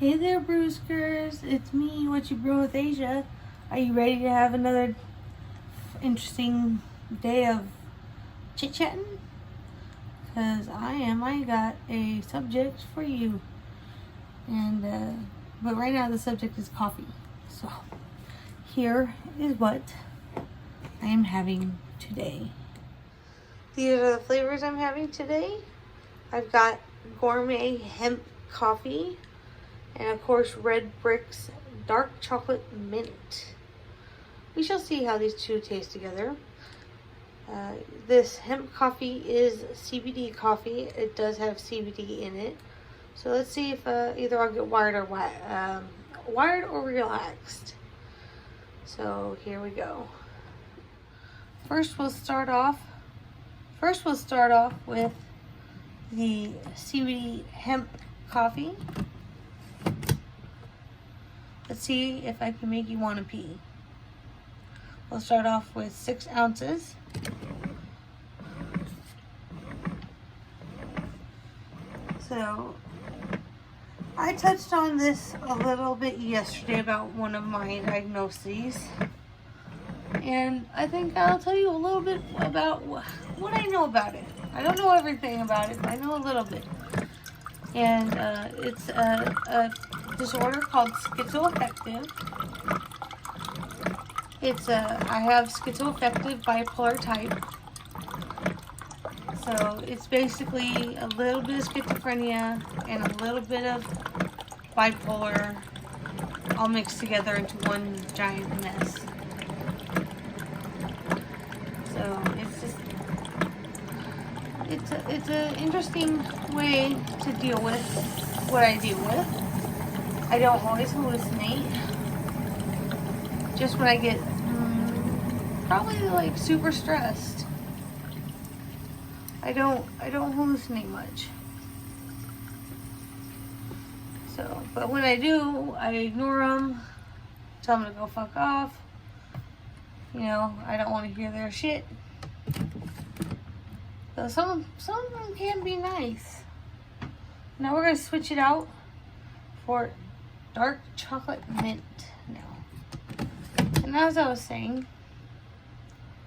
Hey there, Brewskers. It's me, Whatcha Brewing with Asia. Are you ready to have another interesting day of chit-chatting? Because I am. I got a subject for you. And, but right now the subject is coffee. So, here is what I am having today. These are the flavors I'm having today. I've got gourmet hemp coffee. And of course, Red Brick's dark chocolate mint. We shall see how these two taste together. This hemp coffee is CBD coffee. It does have CBD in it. So let's see if either I'll get wired or relaxed. So here we go. First we'll start off with the CBD hemp coffee. Let's see if I can make you want to pee. We'll start off with 6 ounces. So, I touched on this a little bit yesterday about one of my diagnoses. And I think I'll tell you a little bit about what I know about it. I don't know everything about it, but I know a little bit. And it's a disorder called Schizoaffective. I have Schizoaffective bipolar type. So it's basically a little bit of schizophrenia and a little bit of bipolar all mixed together into one giant mess. So it's an interesting way to deal with what I deal with. I don't always hallucinate. Just when I get probably like super stressed. I don't hallucinate much. So, but when I do, I ignore them, tell them to go fuck off. You know, I don't want to hear their shit. So some of them can be nice. Now we're gonna switch it out for dark chocolate mint now. And as I was saying,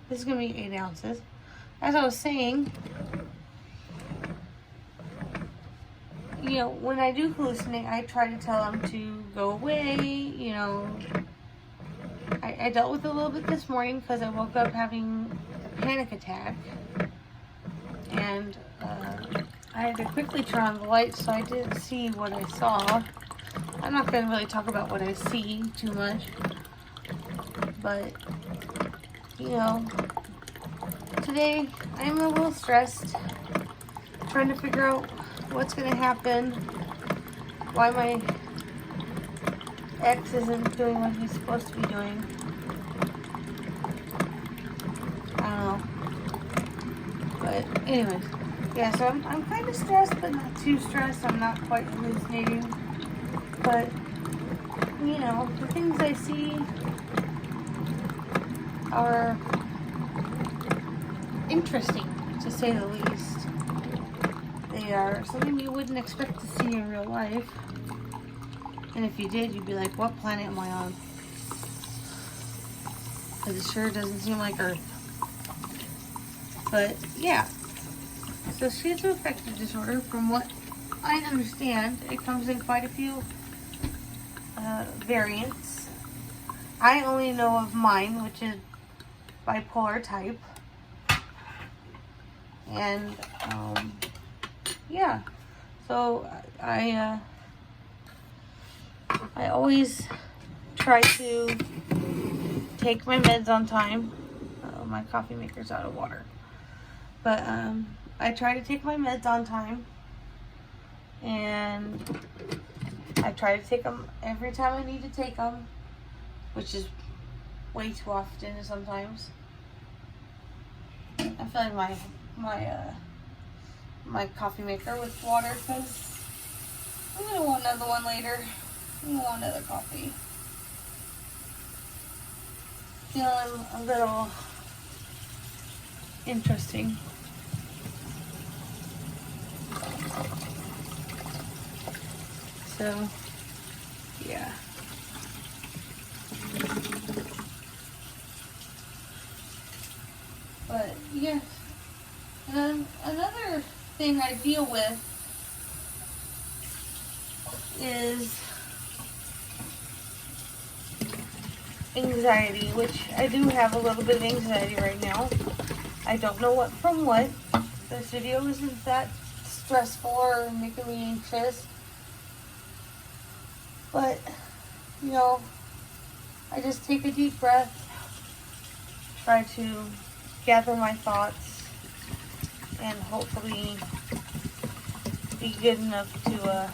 this is gonna be 8 ounces. As I was saying, you know, when I do hallucinate, I try to tell them to go away. You know, I dealt with it a little bit this morning because I woke up having a panic attack. And I had to quickly turn on the lights so I didn't see what I saw. I'm not going to really talk about what I see too much. But, you know, today I'm a little stressed. Trying to figure out what's going to happen. Why my ex isn't doing what he's supposed to be doing. I don't know. But anyways, yeah, so I'm kind of stressed, but not too stressed. I'm not quite hallucinating. But, you know, the things I see are interesting, to say the least. They are something you wouldn't expect to see in real life. And if you did, you'd be like, what planet am I on? Because it sure doesn't seem like Earth. But, yeah. So, schizoaffective disorder, from what I understand, it comes in quite a few variants. I only know of mine, which is bipolar type. And, yeah. So, I always try to take my meds on time. My coffee maker's out of water. But I try to take my meds on time. And I try to take them every time I need to take them. Which is way too often sometimes. I'm filling my coffee maker with water because I'm going to want another one later. I'm going to want another coffee. Feeling a little interesting. So, Yeah. But yes, another thing I deal with is anxiety, which I do have a little bit of anxiety right now. I don't know what from what. This video isn't that stressful or making me anxious. But, you know, I just take a deep breath, try to gather my thoughts, and hopefully be good enough to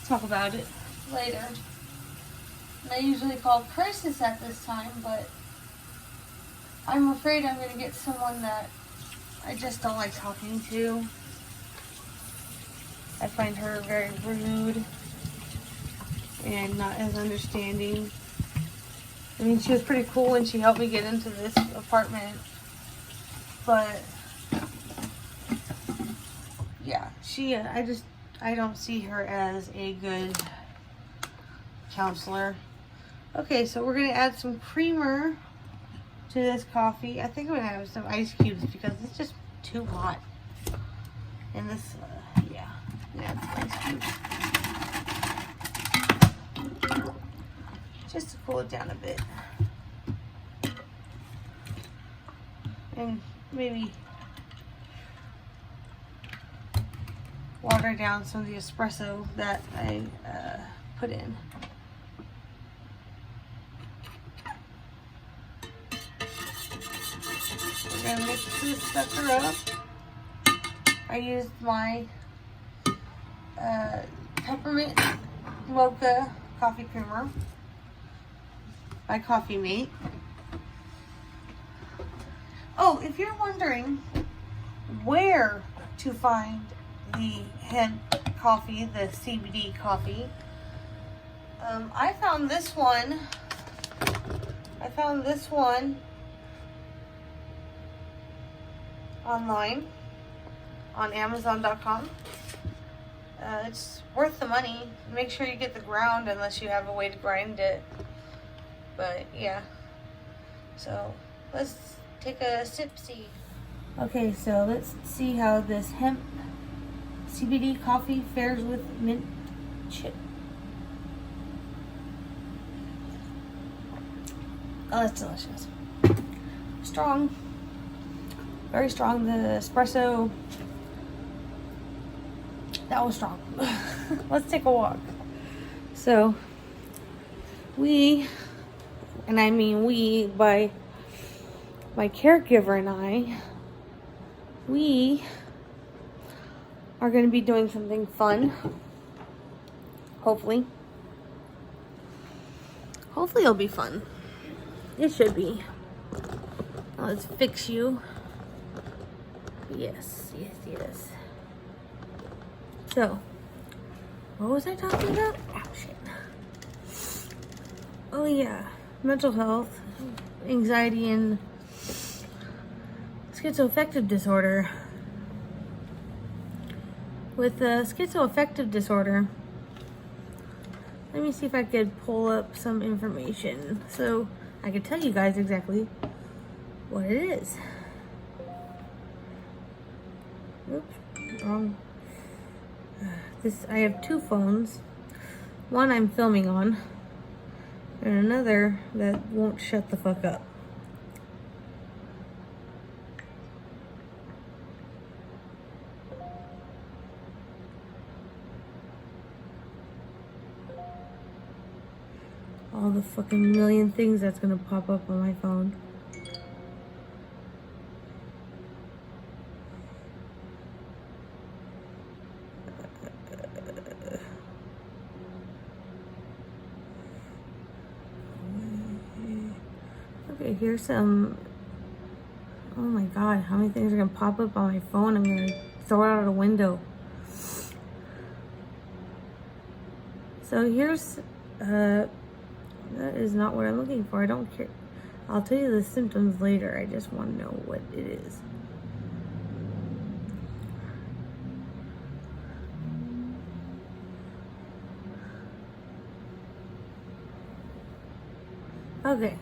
talk about it later. And I usually call crisis at this time, but I'm afraid I'm going to get someone that I just don't like talking to. I find her very rude and not as understanding. I mean, she was pretty cool when she helped me get into this apartment, but yeah, I don't see her as a good counselor. Okay, so we're gonna add some creamer to this coffee. I think I'm gonna have some ice cubes because it's just too hot. And this, yeah, some ice cubes. Just to cool it down a bit. And maybe water down some of the espresso that I put in. We're gonna mix this sucker up. I used my Peppermint Mocha coffee creamer by Cocomint. Oh, if you're wondering where to find the hemp coffee, the CBD coffee, I found this one online on Amazon.com. It's worth the money. Make sure you get the ground unless you have a way to grind it. But yeah, so let's take a sip-see. Okay, so let's see how this hemp CBD coffee fares with mint chip. Oh, that's delicious. Strong. Very strong. The espresso, that was strong. Let's take a walk. So, and I mean we, by my caregiver and we are going to be doing something fun. Hopefully. Hopefully it'll be fun. It should be. Let's fix you. Yes. So, what was I talking about? Oh, shit. Oh, yeah. Mental health, anxiety, and schizoaffective disorder. With schizoaffective disorder, let me see if I could pull up some information so I could tell you guys exactly what it is. Oops, wrong. I have two phones. One I'm filming on, and another that won't shut the fuck up. All the fucking million things that's gonna pop up on my phone. Okay, here's some. Oh my god, how many things are gonna pop up on my phone? I'm gonna throw it out of the window. So here's that is not what I'm looking for. I don't care. I'll tell you the symptoms later. I just want to know what it is. Okay.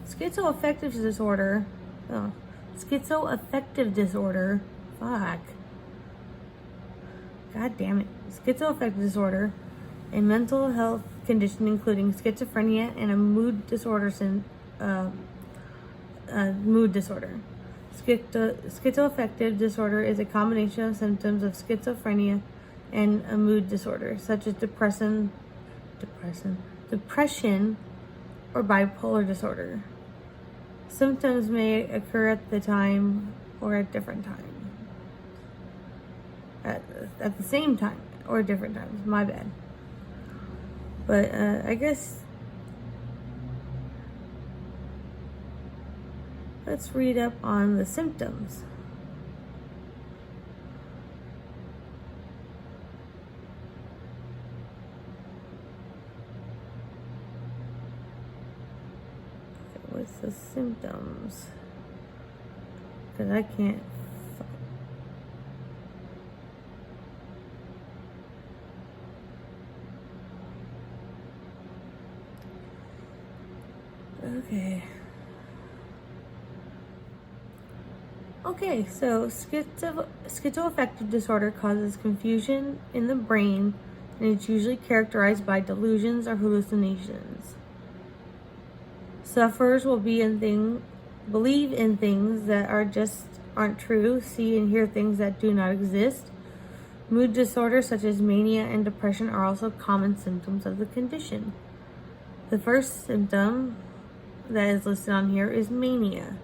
Schizoaffective disorder. Oh. Schizoaffective disorder. Fuck. God damn it. Schizoaffective disorder, a mental health condition including schizophrenia and a mood disorder. Schizoaffective disorder is a combination of symptoms of schizophrenia and a mood disorder, such as depression, or bipolar disorder. Symptoms may occur at the time or at different times. At the same time or different times. My bad. But I guess let's read up on the symptoms. Okay, what's the symptoms? Because I can't. Okay, so schizoaffective disorder causes confusion in the brain, and it's usually characterized by delusions or hallucinations. Sufferers will believe in things that aren't true, see and hear things that do not exist. Mood disorders such as mania and depression are also common symptoms of the condition. The first symptom that is listed on here is mania.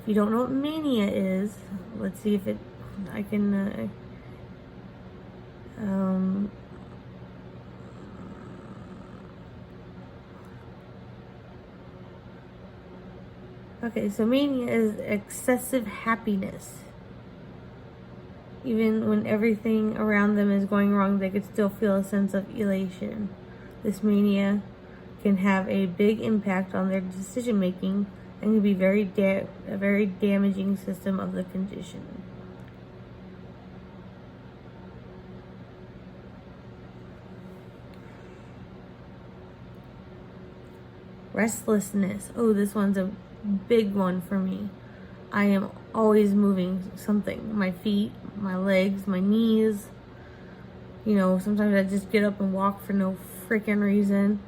If you don't know what mania is, let's see if I can okay, so mania is excessive happiness. Even when everything around them is going wrong, they could still feel a sense of elation. This mania can have a big impact on their decision making and can be a very damaging system of the condition. Restlessness. Oh, this one's a big one for me. I am always moving something. My feet, my legs, my knees. You know, sometimes I just get up and walk for no freaking reason.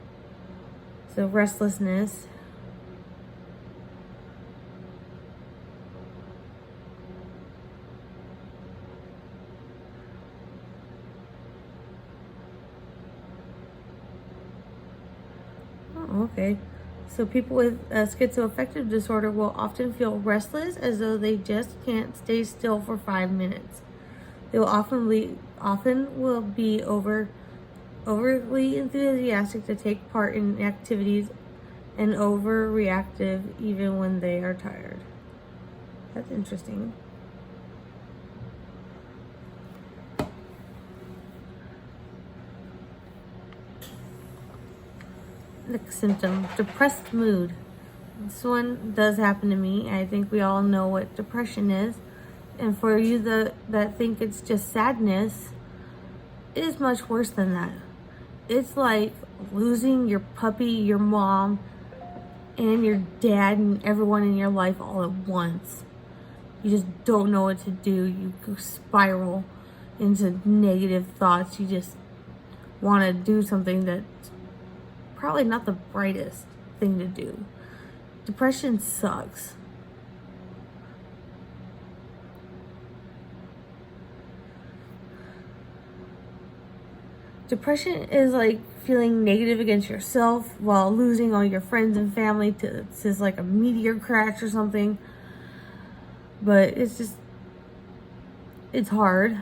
So restlessness. Oh, okay. So people with schizoaffective disorder will often feel restless, as though they just can't stay still for 5 minutes. They will often be overly enthusiastic to take part in activities and overreactive even when they are tired. That's interesting. Next symptom, depressed mood. This one does happen to me. I think we all know what depression is. And for you that think it's just sadness, it is much worse than that. It's like losing your puppy, your mom, and your dad and everyone in your life all at once. You just don't know what to do. You go spiral into negative thoughts. You just want to do something that's probably not the brightest thing to do. Depression sucks. Depression is like feeling negative against yourself while losing all your friends and family to just like a meteor crash or something. But it's hard.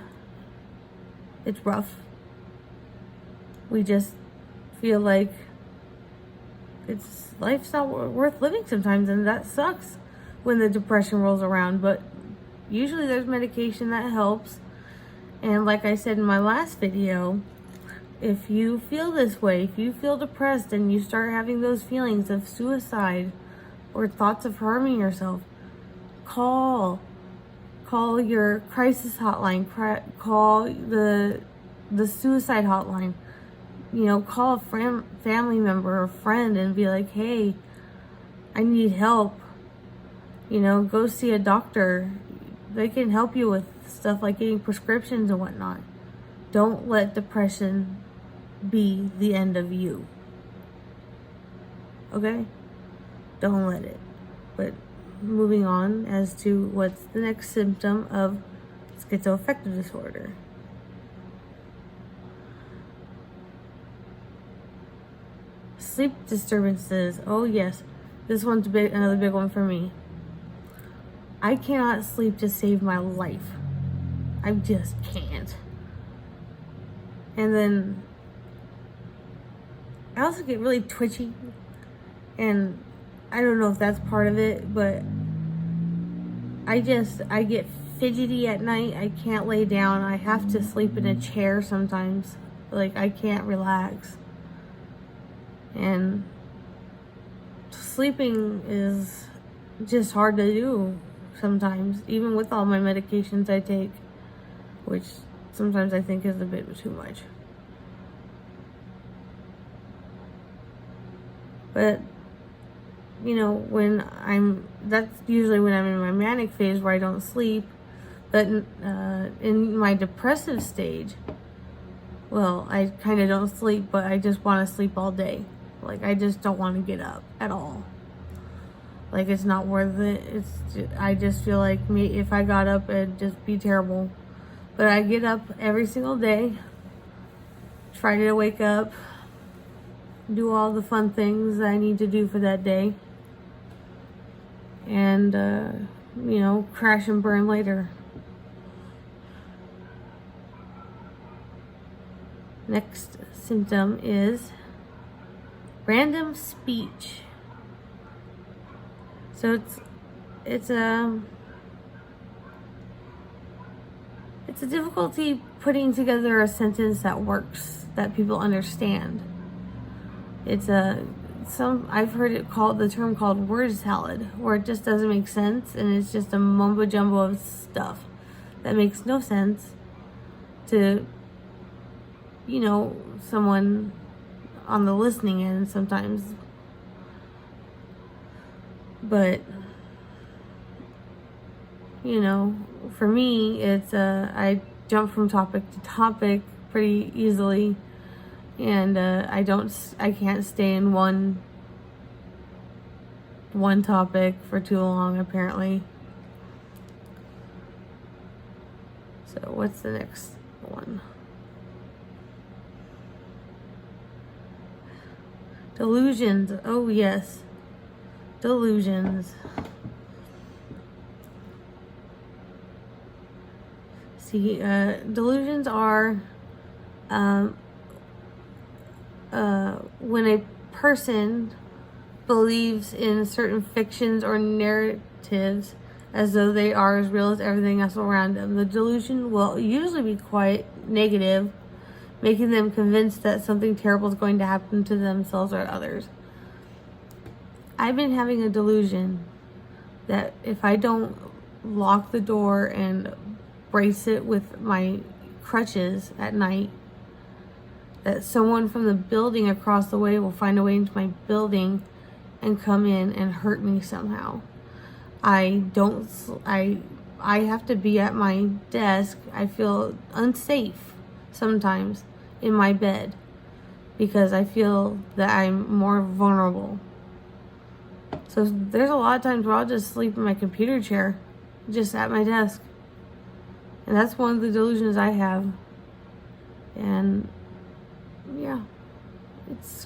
It's rough. We just feel like life's not worth living sometimes, and that sucks when the depression rolls around. But usually there's medication that helps. And like I said in my last video, if you feel this way, if you feel depressed and you start having those feelings of suicide or thoughts of harming yourself, call your crisis hotline, call the suicide hotline. call a family member or friend and be like, hey, I need help. Go see a doctor. They can help you with stuff like getting prescriptions and whatnot. Don't let depression be the end of you. Okay? Don't let it. But moving on as to what's the next symptom of schizoaffective disorder. Sleep disturbances. Oh yes, this one's another big one for me. I cannot sleep to save my life. I just can't. And then I also get really twitchy, and I don't know if that's part of it, but I get fidgety at night. I can't lay down. I have to sleep in a chair sometimes. Like, I can't relax. And sleeping is just hard to do sometimes, even with all my medications I take, which sometimes I think is a bit too much. But that's usually when I'm in my manic phase where I don't sleep. But in my depressive stage, well, I kind of don't sleep, but I just want to sleep all day. Like, I just don't want to get up at all. Like, it's not worth it. I just feel like if I got up, it'd just be terrible. But I get up every single day, try to wake up, do all the fun things that I need to do for that day, and crash and burn later. Next symptom is random speech. So it's a difficulty putting together a sentence that works, that people understand. I've heard the term called word salad, where it just doesn't make sense, and it's just a mumbo jumbo of stuff that makes no sense to someone on the listening end sometimes. But for me, it's I jump from topic to topic pretty easily, and I can't stay in one topic for too long, apparently. So what's the next one? Delusions. Oh yes, delusions. See, delusions are when a person believes in certain fictions or narratives as though they are as real as everything else around them. The delusion will usually be quite negative, making them convinced that something terrible is going to happen to themselves or others. I've been having a delusion that if I don't lock the door and brace it with my crutches at night, that someone from the building across the way will find a way into my building and come in and hurt me somehow. I have to be at my desk. I feel unsafe sometimes in my bed because I feel that I'm more vulnerable. So there's a lot of times where I'll just sleep in my computer chair, just at my desk. And that's one of the delusions I have. And yeah, it's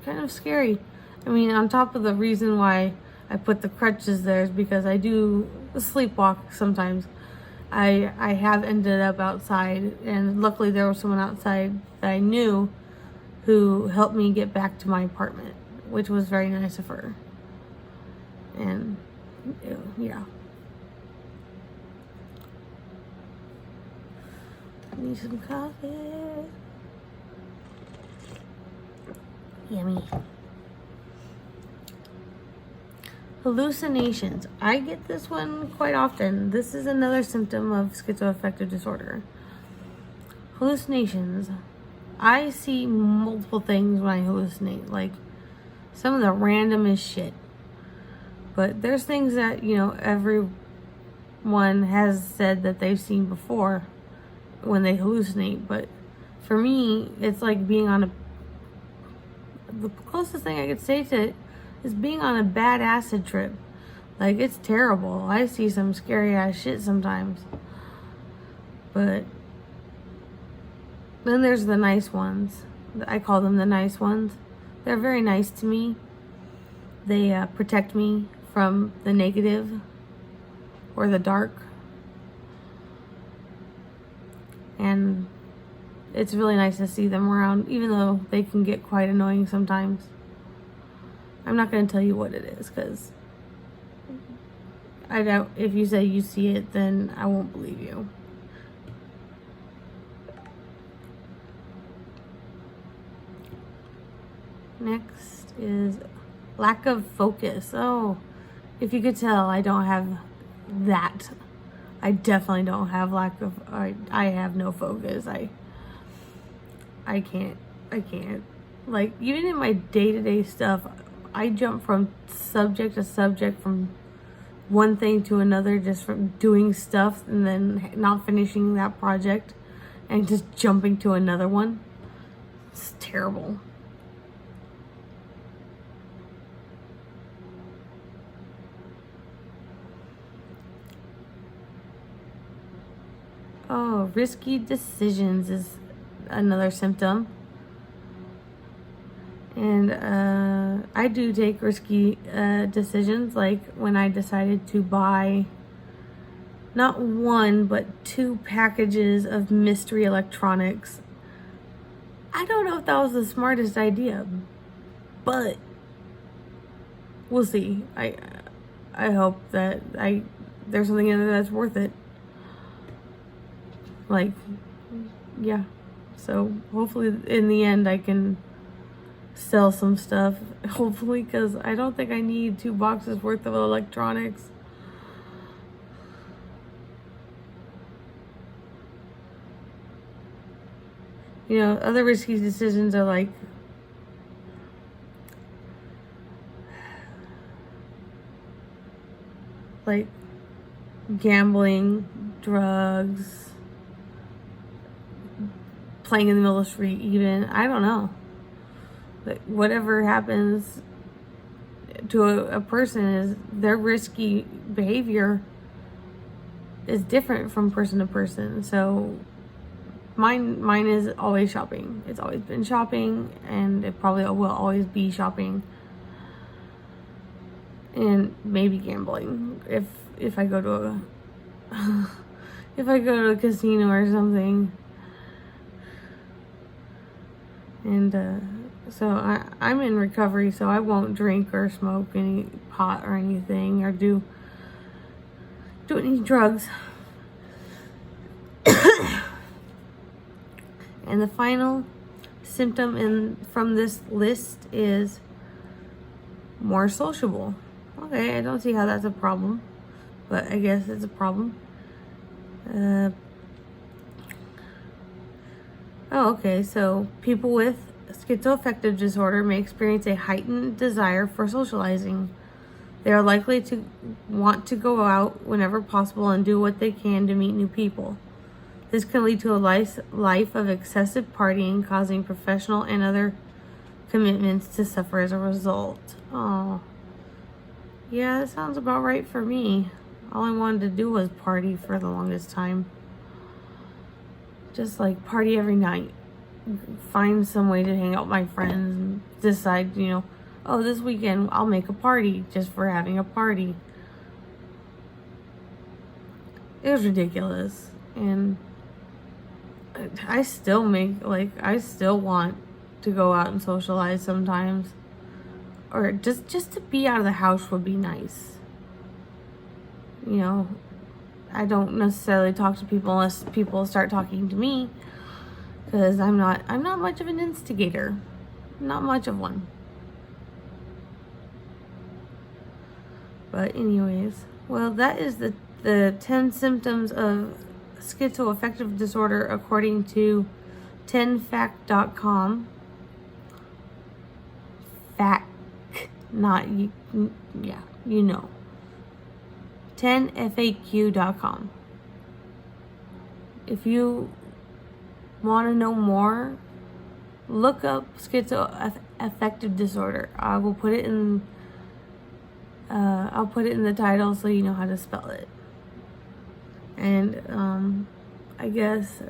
kind of scary. I mean, on top of the reason why I put the crutches there is because I do sleepwalk sometimes. I have ended up outside, and luckily there was someone outside that I knew who helped me get back to my apartment, which was very nice of her. And yeah. I need some coffee. Yummy. Hallucinations. I get this one quite often. This is another symptom of schizoaffective disorder. Hallucinations. I see multiple things when I hallucinate, like some of the randomest shit. But there's things that, you know, everyone has said that they've seen before when they hallucinate. But for me, it's like being on the closest thing I could say to it is being on a bad acid trip. Like, it's terrible. I see some scary ass shit sometimes. But then there's the nice ones. I call them the nice ones. They're very nice to me. They protect me from the negative or the dark. And it's really nice to see them around, even though they can get quite annoying sometimes. I'm not going to tell you what it is, because I doubt if you say you see it, then I won't believe you. Next is lack of focus. Oh, if you could tell, I don't have that. I definitely don't have I have no focus. I can't. Like, even in my day-to-day stuff, I jump from subject to subject, from one thing to another, just from doing stuff and then not finishing that project and just jumping to another one. It's terrible. Oh, risky decisions is another symptom. And I do take risky decisions, like when I decided to buy not one, but 2 packages of mystery electronics. I don't know if that was the smartest idea, but we'll see. I hope that there's something in there that's worth it. Like, yeah. So hopefully in the end I can sell some stuff, hopefully, because I don't think I need 2 boxes worth of electronics. You know, other risky decisions are like gambling, drugs, playing in the middle of the street, even. I don't know. But whatever happens to a person, is their risky behavior is different from person to person. So mine is always shopping. It's always been shopping, and it probably will always be shopping. And maybe gambling if I go to a casino or something. And so I'm in recovery, so I won't drink or smoke any pot or anything, or do any drugs. And the final symptom from this list is more sociable. Okay, I don't see how that's a problem, but I guess it's a problem. Okay, so people with schizoaffective disorder may experience a heightened desire for socializing. They are likely to want to go out whenever possible and do what they can to meet new people. This can lead to a life of excessive partying, causing professional and other commitments to suffer as a result. Oh, yeah, that sounds about right for me. All I wanted to do was party for the longest time. Just like party every night. Find some way to hang out with my friends and decide, you know, oh, this weekend I'll make a party just for having a party. It was ridiculous. And I still want to go out and socialize sometimes. Or just to be out of the house would be nice. You know, I don't necessarily talk to people unless people start talking to me, because I'm not much of an instigator. Not much of one. But anyways, well, that is the 10 symptoms of schizoaffective disorder according to 10fact.com. Fact, not you, yeah, you know. 10faq.com. If you want to know more, look up schizoaffective disorder. I will put it in. I'll put it in the title so you know how to spell it. And I guess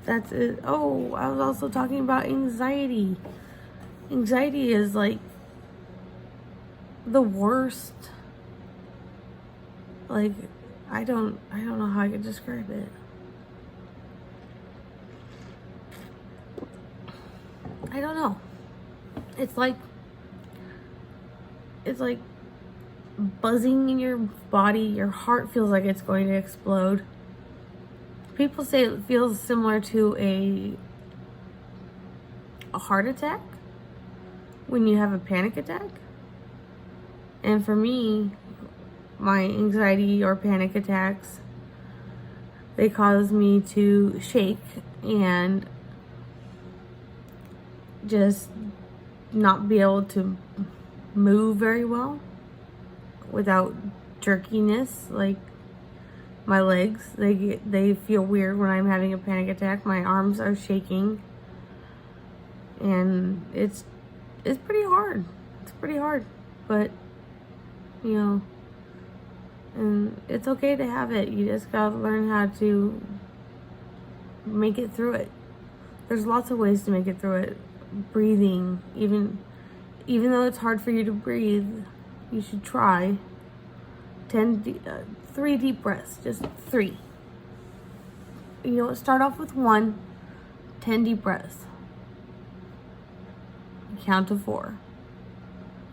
that's it. Oh, I was also talking about anxiety. Anxiety is like the worst. Like, I don't know how I could describe it. I don't know. It's like buzzing in your body. Your heart feels like it's going to explode. People say it feels similar to a heart attack when you have a panic attack. And for me, my anxiety or panic attacks, they cause me to shake and just not be able to move very well without jerkiness. Like, my legs, they feel weird when I'm having a panic attack. My arms are shaking, and it's pretty hard. It's pretty hard, but you know, and it's okay to have it. You just gotta learn how to make it through it. There's lots of ways to make it through it. Breathing, even though it's hard for you to breathe, you should try 3 deep breaths, just 3. You know, start off with 1, 10 deep breaths. Count to 4.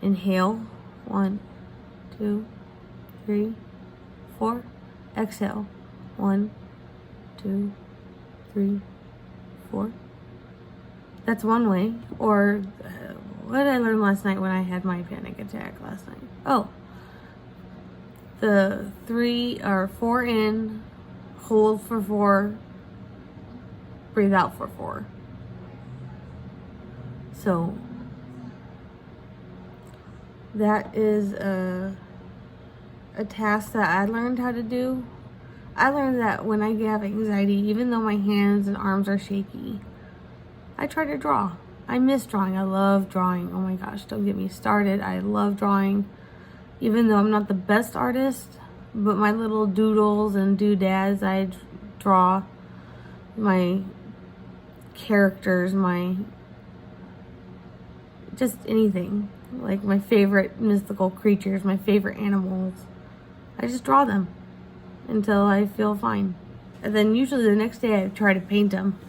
Inhale, 1, 2, 3, 4. Exhale, 1, 2, 3, 4. That's one way. Or what did I learn last night when I had my panic attack last night? Oh, the 3 or 4 in, hold for 4, breathe out for 4. So that is a task that I learned how to do. I learned that when I have anxiety, even though my hands and arms are shaky, I try to draw. I miss drawing. I love drawing. Oh my gosh, don't get me started. I love drawing. Even though I'm not the best artist, but my little doodles and doodads, I draw my characters, just anything. Like my favorite mystical creatures, my favorite animals. I just draw them until I feel fine. And then usually the next day I try to paint them.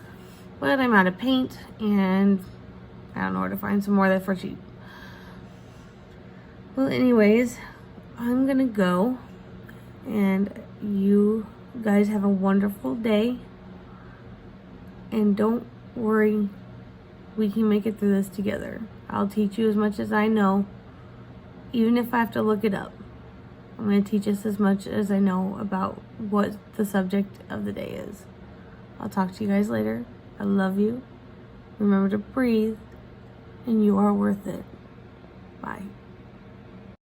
But I'm out of paint, and I don't know where to find some more that for cheap. Well, anyways, I'm gonna go, and you guys have a wonderful day. And don't worry, we can make it through this together. I'll teach you as much as I know, even if I have to look it up. I'm gonna teach us as much as I know about what the subject of the day is. I'll talk to you guys later. I love you. Remember to breathe, and you are worth it. Bye.